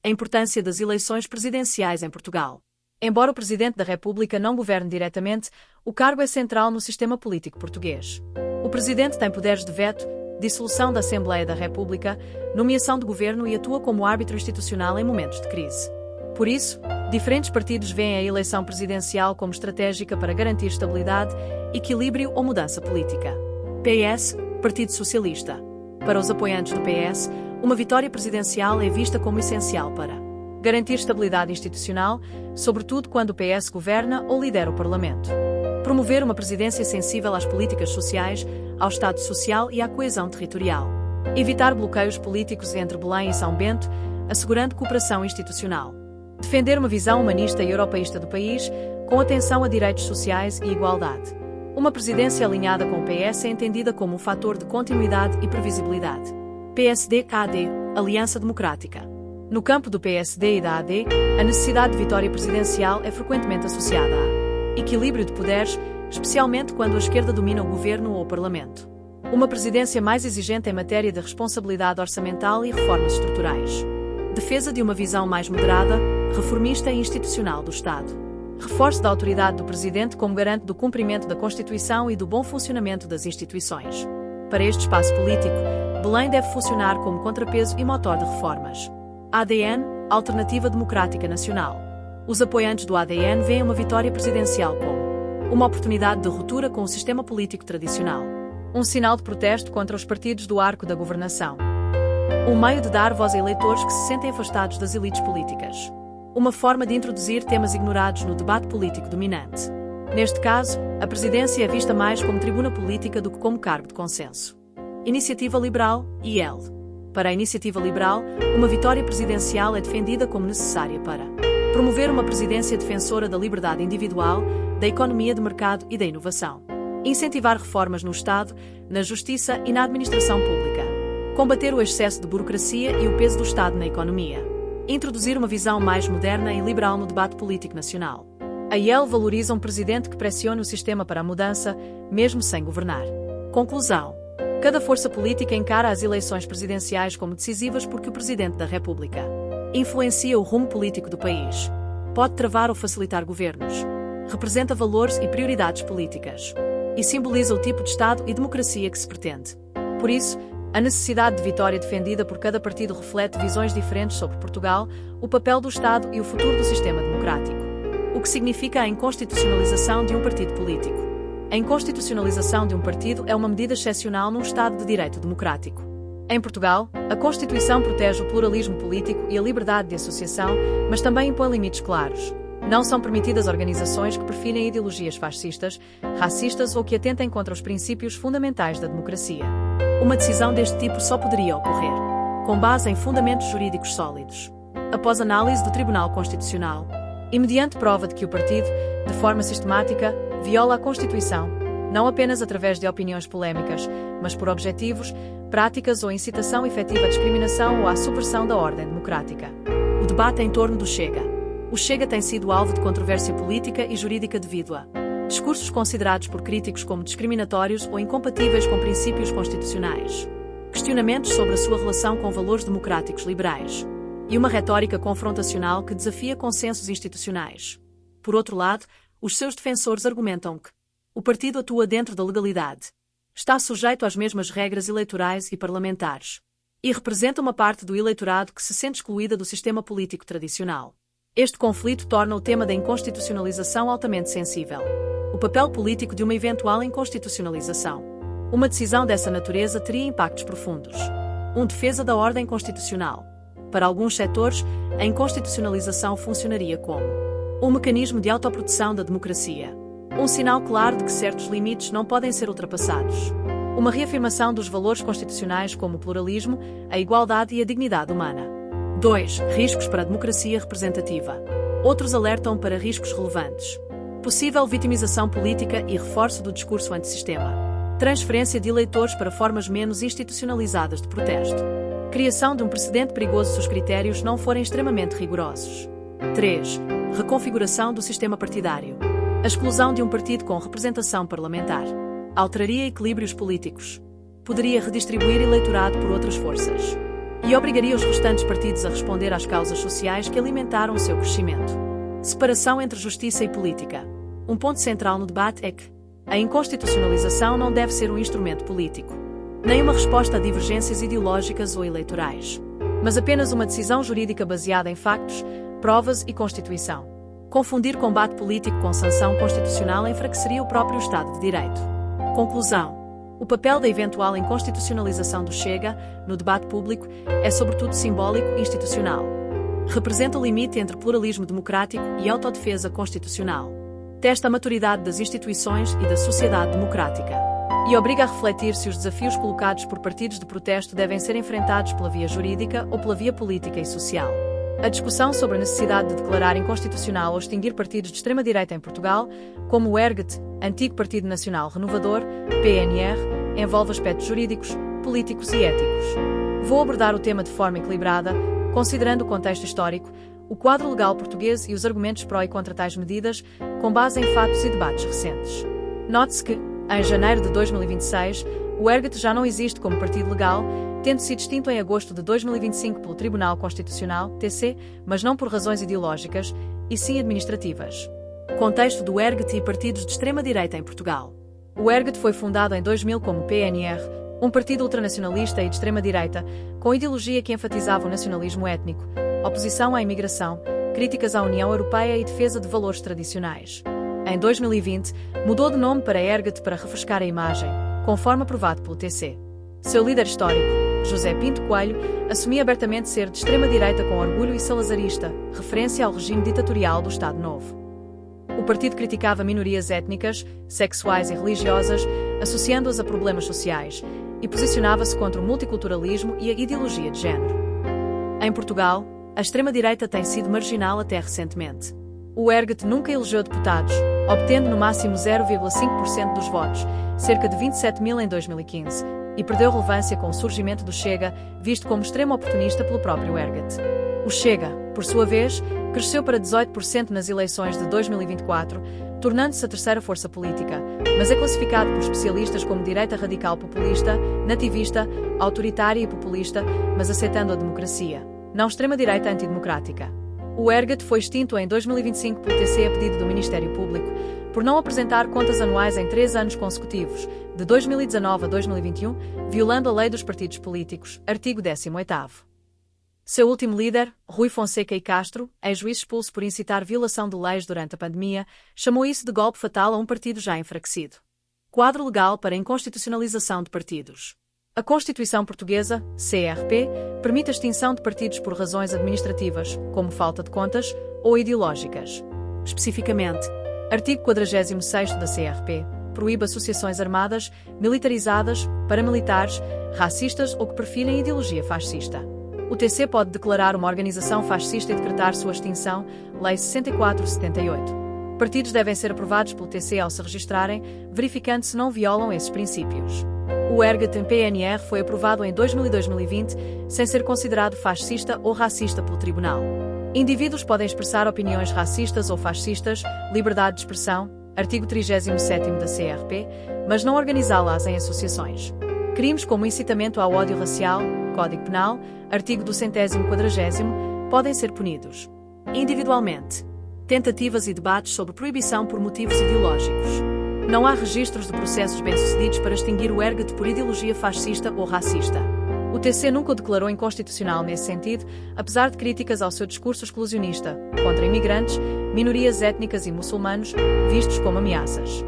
A importância das eleições presidenciais em Portugal. Embora o Presidente da República não governe diretamente, o cargo é central no sistema político português. O Presidente tem poderes de veto, dissolução da Assembleia da República, nomeação de governo e atua como árbitro institucional em momentos de crise. Por isso, diferentes partidos veem a eleição presidencial como estratégica para garantir estabilidade, equilíbrio ou mudança política. PS, Partido Socialista. Para os apoiantes do PS, uma vitória presidencial é vista como essencial para garantir estabilidade institucional, sobretudo quando o PS governa ou lidera o Parlamento. Promover uma presidência sensível às políticas sociais, ao Estado Social e à coesão territorial. Evitar bloqueios políticos entre Belém e São Bento, assegurando cooperação institucional. Defender uma visão humanista e europeísta do país, com atenção a direitos sociais e igualdade. Uma presidência alinhada com o PS é entendida como um fator de continuidade e previsibilidade. PSD-AD, Aliança Democrática. No campo do PSD e da AD, a necessidade de vitória presidencial é frequentemente associada a equilíbrio de poderes, especialmente quando a esquerda domina o governo ou o Parlamento. Uma presidência mais exigente em matéria de responsabilidade orçamental e reformas estruturais. Defesa de uma visão mais moderada, reformista e institucional do Estado. Reforço da autoridade do Presidente como garante do cumprimento da Constituição e do bom funcionamento das instituições. Para este espaço político, Belém deve funcionar como contrapeso e motor de reformas. ADN, Alternativa Democrática Nacional. Os apoiantes do ADN veem uma vitória presidencial como uma oportunidade de ruptura com o sistema político tradicional. Um sinal de protesto contra os partidos do arco da governação. Um meio de dar voz a eleitores que se sentem afastados das elites políticas. Uma forma de introduzir temas ignorados no debate político dominante. Neste caso, a presidência é vista mais como tribuna política do que como cargo de consenso. Iniciativa Liberal, IL. Para a Iniciativa Liberal, uma vitória presidencial é defendida como necessária para promover uma presidência defensora da liberdade individual, da economia de mercado e da inovação. Incentivar reformas no Estado, na Justiça e na administração pública. Combater o excesso de burocracia e o peso do Estado na economia. Introduzir uma visão mais moderna e liberal no debate político nacional. A IEL valoriza um presidente que pressione o sistema para a mudança, mesmo sem governar. Conclusão. Cada força política encara as eleições presidenciais como decisivas porque o Presidente da República influencia o rumo político do país. Pode travar ou facilitar governos. Representa valores e prioridades políticas. E simboliza o tipo de Estado e democracia que se pretende. Por isso, a necessidade de vitória defendida por cada partido reflete visões diferentes sobre Portugal, o papel do Estado e o futuro do sistema democrático. O que significa a inconstitucionalização de um partido político. A inconstitucionalização de um partido é uma medida excepcional num Estado de direito democrático. Em Portugal, a Constituição protege o pluralismo político e a liberdade de associação, mas também impõe limites claros. Não são permitidas organizações que perfilem ideologias fascistas, racistas ou que atentem contra os princípios fundamentais da democracia. Uma decisão deste tipo só poderia ocorrer com base em fundamentos jurídicos sólidos, após análise do Tribunal Constitucional e mediante prova de que o partido, de forma sistemática, viola a Constituição, não apenas através de opiniões polémicas, mas por objetivos, práticas ou incitação efetiva à discriminação ou à subversão da ordem democrática. O debate em torno do Chega. O Chega tem sido alvo de controvérsia política e jurídica devido a discursos considerados por críticos como discriminatórios ou incompatíveis com princípios constitucionais, questionamentos sobre a sua relação com valores democráticos liberais e uma retórica confrontacional que desafia consensos institucionais. Por outro lado, os seus defensores argumentam que o partido atua dentro da legalidade, está sujeito às mesmas regras eleitorais e parlamentares e representa uma parte do eleitorado que se sente excluída do sistema político tradicional. Este conflito torna o tema da inconstitucionalização altamente sensível. O papel político de uma eventual inconstitucionalização. Uma decisão dessa natureza teria impactos profundos. Defesa da ordem constitucional. Para alguns setores, a inconstitucionalização funcionaria como um mecanismo de autoproteção da democracia. Um sinal claro de que certos limites não podem ser ultrapassados. Uma reafirmação dos valores constitucionais como o pluralismo, a igualdade e a dignidade humana. 2. Riscos para a democracia representativa. Outros alertam para riscos relevantes. Possível vitimização política e reforço do discurso antissistema. Transferência de eleitores para formas menos institucionalizadas de protesto. Criação de um precedente perigoso se os critérios não forem extremamente rigorosos. 3. Reconfiguração do sistema partidário. A exclusão de um partido com representação parlamentar alteraria equilíbrios políticos. Poderia redistribuir eleitorado por outras forças. e obrigaria os restantes partidos a responder às causas sociais que alimentaram o seu crescimento. Separação entre justiça e política. Um ponto central no debate é que a inconstitucionalização não deve ser um instrumento político, nem uma resposta a divergências ideológicas ou eleitorais, mas apenas uma decisão jurídica baseada em factos, provas e Constituição. Confundir combate político com sanção constitucional enfraqueceria o próprio Estado de Direito. Conclusão. O papel da eventual inconstitucionalização do Chega, no debate público, é sobretudo simbólico e institucional. Representa o limite entre pluralismo democrático e autodefesa constitucional. Testa a maturidade das instituições e da sociedade democrática. E obriga a refletir se os desafios colocados por partidos de protesto devem ser enfrentados pela via jurídica ou pela via política e social. A discussão sobre a necessidade de declarar inconstitucional ou extinguir partidos de extrema-direita em Portugal, como o ERGT, antigo Partido Nacional Renovador, PNR, envolve aspectos jurídicos, políticos e éticos. Vou abordar o tema de forma equilibrada, considerando o contexto histórico, o quadro legal português e os argumentos pró e contra tais medidas, com base em fatos e debates recentes. Note-se que, em janeiro de 2026, o ERGT já não existe como partido legal, tendo sido extinto em agosto de 2025 pelo Tribunal Constitucional, TC, mas não por razões ideológicas, e sim administrativas. Contexto do ERGT e partidos de extrema-direita em Portugal. O ERGT foi fundado em 2000 como PNR, um partido ultranacionalista e de extrema-direita, com ideologia que enfatizava o nacionalismo étnico, oposição à imigração, críticas à União Europeia e defesa de valores tradicionais. Em 2020, mudou de nome para ERGT para refrescar a imagem, conforme aprovado pelo TC. Seu líder histórico, José Pinto Coelho, assumia abertamente ser de extrema-direita com orgulho e salazarista, referência ao regime ditatorial do Estado Novo. O partido criticava minorias étnicas, sexuais e religiosas, associando-as a problemas sociais, e posicionava-se contra o multiculturalismo e a ideologia de género. Em Portugal, a extrema-direita tem sido marginal até recentemente. O ERGT nunca elegeu deputados, obtendo no máximo 0,5% dos votos, cerca de 27 mil em 2015, e perdeu relevância com o surgimento do Chega, visto como extremo oportunista pelo próprio ERGT. O Chega, por sua vez, cresceu para 18% nas eleições de 2024, tornando-se a terceira força política, mas é classificado por especialistas como direita radical populista, nativista, autoritária e populista, mas aceitando a democracia, não extrema-direita antidemocrática. O ERGT foi extinto em 2025 pelo TC a pedido do Ministério Público, por não apresentar contas anuais em 3 anos consecutivos, de 2019 a 2021, violando a Lei dos Partidos Políticos, artigo 18º. Seu último líder, Rui Fonseca e Castro, ex-juiz expulso por incitar violação de leis durante a pandemia, chamou isso de golpe fatal a um partido já enfraquecido. Quadro legal para a inconstitucionalização de partidos. A Constituição Portuguesa, CRP, permite a extinção de partidos por razões administrativas, como falta de contas, ou ideológicas. Especificamente, artigo 46º da CRP, proíbe associações armadas, militarizadas, paramilitares, racistas ou que perfilem ideologia fascista. O TC pode declarar uma organização fascista e decretar sua extinção, Lei 64/78. Partidos devem ser aprovados pelo TC ao se registrarem, verificando se não violam esses princípios. O ERGT em PNR foi aprovado em 2000 e 2020, sem ser considerado fascista ou racista pelo Tribunal. Indivíduos podem expressar opiniões racistas ou fascistas, liberdade de expressão, artigo 37º da CRP, mas não organizá-las em associações. Crimes como incitamento ao ódio racial, Código Penal, artigo 240º, podem ser punidos individualmente. Tentativas e debates sobre proibição por motivos ideológicos. Não há registros de processos bem-sucedidos para extinguir o ERGT por ideologia fascista ou racista. O TC nunca o declarou inconstitucional nesse sentido, apesar de críticas ao seu discurso exclusionista, contra imigrantes, minorias étnicas e muçulmanos, vistos como ameaças.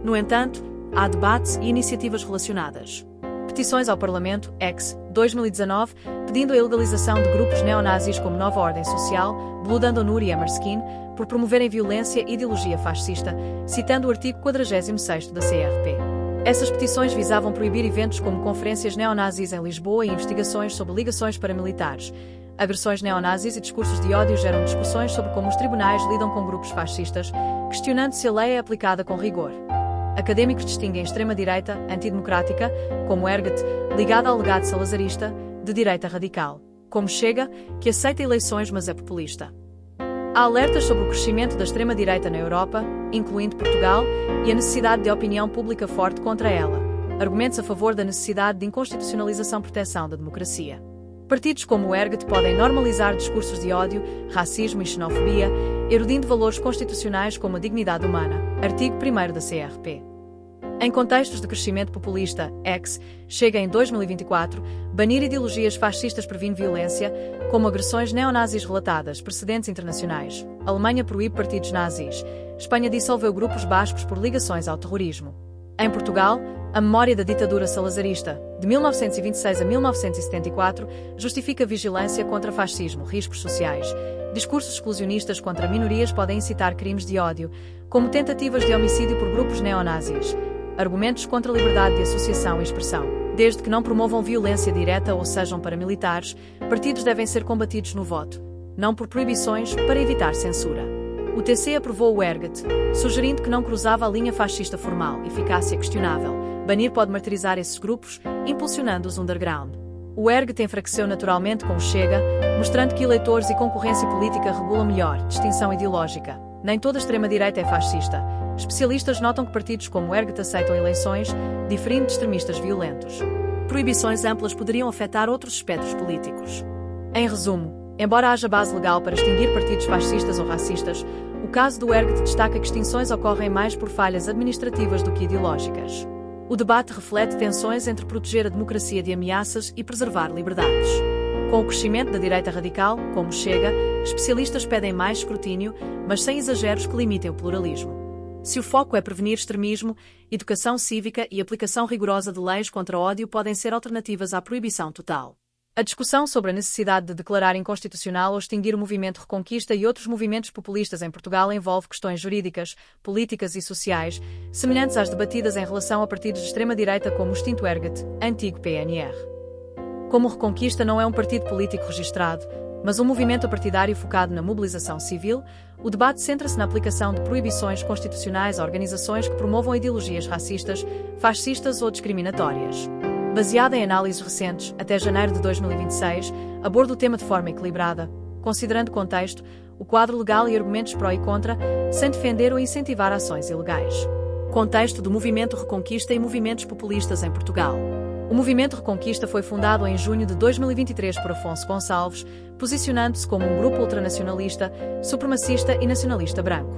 No entanto, há debates e iniciativas relacionadas. Petições ao Parlamento, ex. 2019, pedindo a ilegalização de grupos neonazis como Nova Ordem Social, Blood and Honor e Emerskin, por promoverem violência e ideologia fascista, citando o artigo 46º da CRP. Essas petições visavam proibir eventos como conferências neonazis em Lisboa e investigações sobre ligações paramilitares. Agressões neonazis e discursos de ódio geram discussões sobre como os tribunais lidam com grupos fascistas, questionando se a lei é aplicada com rigor. Académicos distinguem extrema-direita, antidemocrática, como ERGT, ligada ao legado salazarista, de direita radical, como Chega, que aceita eleições mas é populista. Há alertas sobre o crescimento da extrema-direita na Europa, incluindo Portugal, e a necessidade de opinião pública forte contra ela. Argumentos a favor da necessidade de inconstitucionalização e proteção da democracia. Partidos como o ERGT podem normalizar discursos de ódio, racismo e xenofobia, erudindo valores constitucionais como a dignidade humana, artigo 1º da CRP. Em contextos de crescimento populista, chega em 2024, banir ideologias fascistas previne violência, como agressões neonazis relatadas, precedentes internacionais. Alemanha proíbe partidos nazis. Espanha dissolveu grupos bascos por ligações ao terrorismo. Em Portugal, a memória da ditadura salazarista, de 1926 a 1974, justifica vigilância contra fascismo, riscos sociais. Discursos exclusionistas contra minorias podem incitar crimes de ódio, como tentativas de homicídio por grupos neonazis. Argumentos contra a liberdade de associação e expressão. Desde que não promovam violência direta ou sejam paramilitares, partidos devem ser combatidos no voto, não por proibições, para evitar censura. O TC aprovou o ERGT, sugerindo que não cruzava a linha fascista formal, eficácia questionável. Banir pode martirizar esses grupos, impulsionando-os underground. O ERGT enfraqueceu naturalmente com o Chega, mostrando que eleitores e concorrência política regulam melhor, distinção ideológica. Nem toda a extrema-direita é fascista. Especialistas notam que partidos como o ERGT aceitam eleições, diferindo de extremistas violentos. Proibições amplas poderiam afetar outros espectros políticos. Em resumo, embora haja base legal para extinguir partidos fascistas ou racistas, o caso do ERGT destaca que extinções ocorrem mais por falhas administrativas do que ideológicas. O debate reflete tensões entre proteger a democracia de ameaças e preservar liberdades. Com o crescimento da direita radical, como Chega, especialistas pedem mais escrutínio, mas sem exageros que limitem o pluralismo. Se o foco é prevenir extremismo, educação cívica e aplicação rigorosa de leis contra o ódio podem ser alternativas à proibição total. A discussão sobre a necessidade de declarar inconstitucional ou extinguir o movimento Reconquista e outros movimentos populistas em Portugal envolve questões jurídicas, políticas e sociais, semelhantes às debatidas em relação a partidos de extrema-direita como o extinto ERGT, antigo PNR. Como o Reconquista não é um partido político registrado, mas um movimento partidário focado na mobilização civil, o debate centra-se na aplicação de proibições constitucionais a organizações que promovam ideologias racistas, fascistas ou discriminatórias. Baseada em análises recentes, até janeiro de 2026, aborda o tema de forma equilibrada, considerando o contexto, o quadro legal e argumentos pró e contra, sem defender ou incentivar ações ilegais. Contexto do movimento Reconquista e movimentos populistas em Portugal. O movimento Reconquista foi fundado em junho de 2023 por Afonso Gonçalves, posicionando-se como um grupo ultranacionalista, supremacista e nacionalista branco.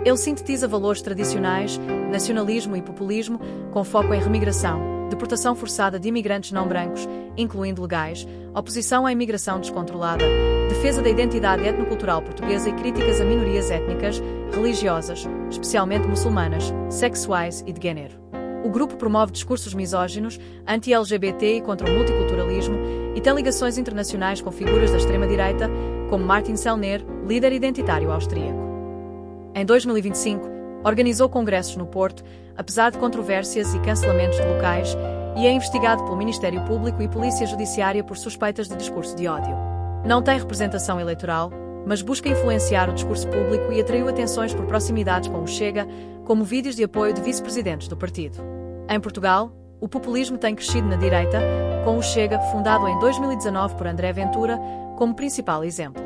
Ele sintetiza valores tradicionais, nacionalismo e populismo, com foco em remigração, deportação forçada de imigrantes não brancos, incluindo legais, oposição à imigração descontrolada, defesa da identidade etnocultural portuguesa e críticas a minorias étnicas, religiosas, especialmente muçulmanas, sexuais e de género. O grupo promove discursos misóginos, anti-LGBT e contra o multiculturalismo e tem ligações internacionais com figuras da extrema-direita, como Martin Sellner, líder identitário austríaco. Em 2025, organizou congressos no Porto, apesar de controvérsias e cancelamentos de locais, e é investigado pelo Ministério Público e Polícia Judiciária por suspeitas de discurso de ódio. Não tem representação eleitoral, mas busca influenciar o discurso público e atraiu atenções por proximidades com o Chega, como vídeos de apoio de vice-presidentes do partido. Em Portugal, o populismo tem crescido na direita, com o Chega, fundado em 2019 por André Ventura, como principal exemplo.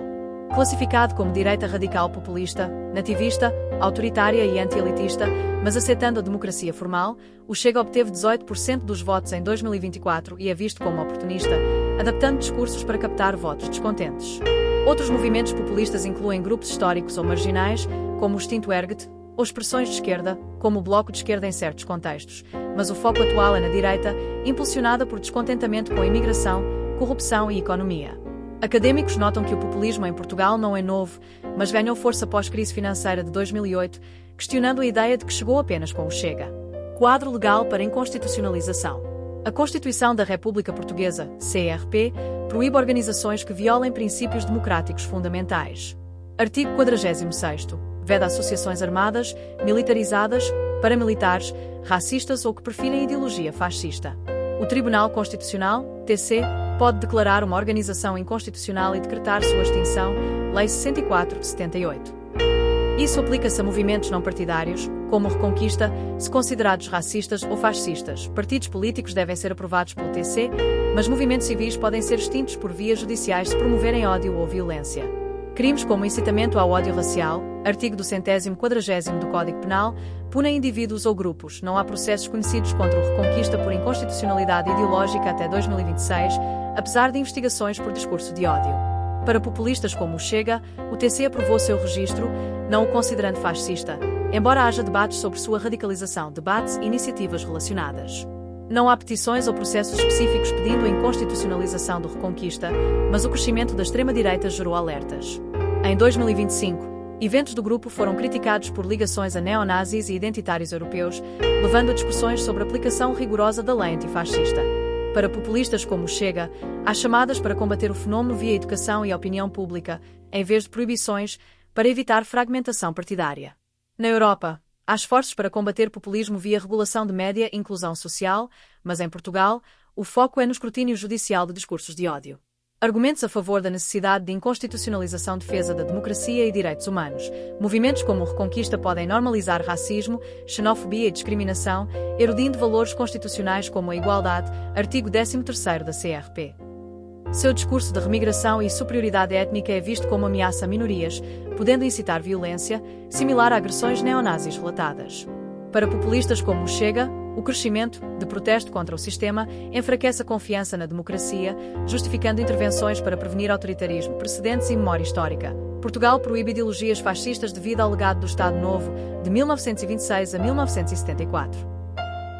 Classificado como direita radical populista, nativista, autoritária e anti-elitista, mas aceitando a democracia formal, o Chega obteve 18% dos votos em 2024 e é visto como oportunista, adaptando discursos para captar votos descontentes. Outros movimentos populistas incluem grupos históricos ou marginais, como o extinto ERGT, ou expressões de esquerda, como o Bloco de Esquerda em certos contextos, mas o foco atual é na direita, impulsionada por descontentamento com a imigração, corrupção e economia. Académicos notam que o populismo em Portugal não é novo, mas ganhou força pós-crise financeira de 2008, questionando a ideia de que chegou apenas com o Chega. Quadro legal para inconstitucionalização. A Constituição da República Portuguesa, CRP, proíbe organizações que violem princípios democráticos fundamentais. Artigo 46º. Veda associações armadas, militarizadas, paramilitares, racistas ou que perfilem ideologia fascista. O Tribunal Constitucional, TC, pode declarar uma organização inconstitucional e decretar sua extinção, Lei 64 de 78. Isso aplica-se a movimentos não partidários, como o Reconquista, se considerados racistas ou fascistas. Partidos políticos devem ser aprovados pelo TC, mas movimentos civis podem ser extintos por vias judiciais se promoverem ódio ou violência. Crimes como incitamento ao ódio racial, artigo 240º do Código Penal, punem indivíduos ou grupos. Não há processos conhecidos contra o Reconquista por inconstitucionalidade ideológica até 2026, apesar de investigações por discurso de ódio. Para populistas como o Chega, o TC aprovou seu registro, não o considerando fascista, embora haja debates sobre sua radicalização, debates e iniciativas relacionadas. Não há petições ou processos específicos pedindo a inconstitucionalização do Reconquista, mas o crescimento da extrema-direita gerou alertas. Em 2025, eventos do grupo foram criticados por ligações a neonazis e identitários europeus, levando a discussões sobre a aplicação rigorosa da lei antifascista. Para populistas como o Chega, há chamadas para combater o fenómeno via educação e opinião pública, em vez de proibições, para evitar fragmentação partidária. Na Europa, há esforços para combater populismo via regulação de média e inclusão social, mas em Portugal, o foco é no escrutínio judicial de discursos de ódio. Argumentos a favor da necessidade de inconstitucionalização defesa da democracia e direitos humanos. Movimentos como o Reconquista podem normalizar racismo, xenofobia e discriminação, erudindo valores constitucionais como a igualdade, artigo 13º da CRP. Seu discurso de remigração e superioridade étnica é visto como ameaça a minorias, podendo incitar violência, similar a agressões neonazis relatadas. Para populistas como o Chega, o crescimento de protesto contra o sistema enfraquece a confiança na democracia, justificando intervenções para prevenir autoritarismo, precedentes e memória histórica. Portugal proíbe ideologias fascistas devido ao legado do Estado Novo, de 1926 a 1974.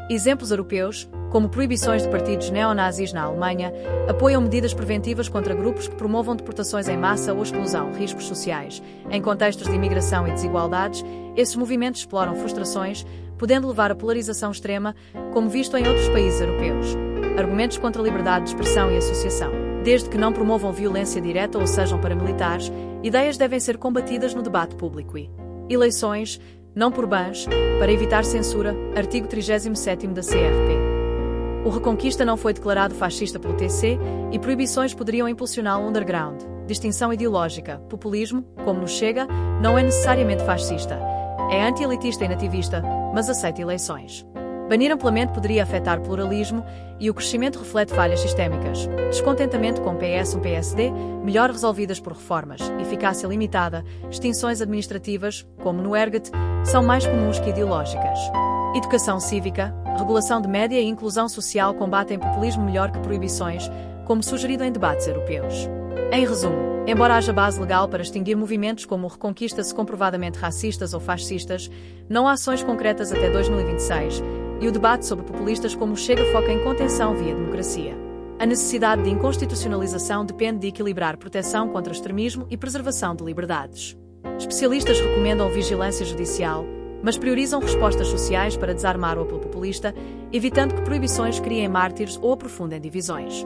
Exemplos europeus, como proibições de partidos neonazis na Alemanha, apoiam medidas preventivas contra grupos que promovam deportações em massa ou exclusão, riscos sociais. Em contextos de imigração e desigualdades, esses movimentos exploram frustrações, podendo levar à polarização extrema, como visto em outros países europeus. Argumentos contra a liberdade de expressão e associação. Desde que não promovam violência direta ou sejam paramilitares, ideias devem ser combatidas no debate público e eleições, não por bans, para evitar censura, artigo 37º da CRP. O Reconquista não foi declarado fascista pelo TC e proibições poderiam impulsionar o underground. Distinção ideológica. Populismo, como no Chega, não é necessariamente fascista. É anti-elitista e nativista, mas aceita eleições. Banir amplamente poderia afetar pluralismo e o crescimento reflete falhas sistémicas. Descontentamento com PS1-PSD, melhor resolvidas por reformas, eficácia limitada, extinções administrativas, como no ERGT, são mais comuns que ideológicas. Educação cívica, regulação de média e inclusão social combatem populismo melhor que proibições, como sugerido em debates europeus. Em resumo, embora haja base legal para extinguir movimentos como o Reconquista se comprovadamente racistas ou fascistas, não há ações concretas até 2026, e o debate sobre populistas como o Chega foca em contenção via democracia. A necessidade de inconstitucionalização depende de equilibrar proteção contra extremismo e preservação de liberdades. Especialistas recomendam vigilância judicial, mas priorizam respostas sociais para desarmar o apelo populista, evitando que proibições criem mártires ou aprofundem divisões.